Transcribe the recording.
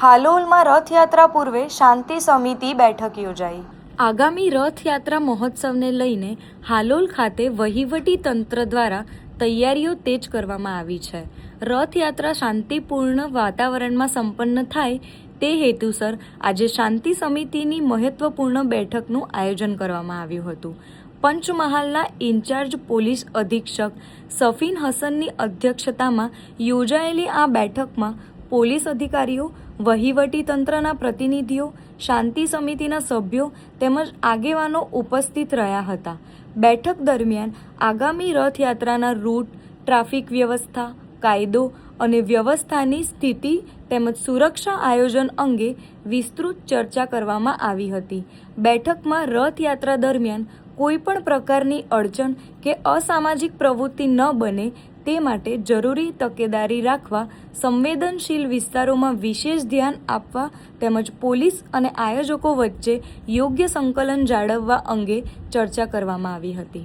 હાલોલમાં રથયાત્રા પૂર્વે શાંતિ સમિતિ બેઠક યોજાઈ। આગામી રથયાત્રા મહોત્સવને લઈને હાલોલ ખાતે વહીવટી તંત્ર દ્વારા તૈયારીઓ તેજ કરવામાં આવી છે। રથયાત્રા શાંતિપૂર્ણ વાતાવરણમાં સંપન્ન થાય તે હેતુસર આજે શાંતિ સમિતિની મહત્વપૂર્ણ બેઠકનું આયોજન કરવામાં આવ્યું હતું। પંચમહાલના ઇન્ચાર્જ પોલીસ અધિક્ષક સફીન હસનની અધ્યક્ષતામાં યોજાયેલી આ બેઠકમાં પોલીસ અધિકારીઓ, વહીવટી તંત્રના પ્રતિનિધિઓ, શાંતિ સમિતિના સભ્યો તેમજ આગેવાનો ઉપસ્થિત રહ્યા હતા। બેઠક દરમિયાન આગામી રથયાત્રાના રૂટ, ટ્રાફિક વ્યવસ્થા, કાયદો અને વ્યવસ્થાની સ્થિતિ તેમજ સુરક્ષા આયોજન અંગે વિસ્તૃત ચર્ચા કરવામાં આવી હતી। બેઠકમાં રથયાત્રા દરમિયાન કોઈપણ પ્રકારની અડચણ કે અસામાજિક પ્રવૃત્તિ ન બને તે માટે જરૂરી તકેદારી રાખવા, સંવેદનશીલ વિસ્તારોમાં વિશેષ ધ્યાન આપવા તેમજ પોલીસ અને આયોજકો વચ્ચે યોગ્ય સંકલન જાળવવા અંગે ચર્ચા કરવામાં આવી હતી।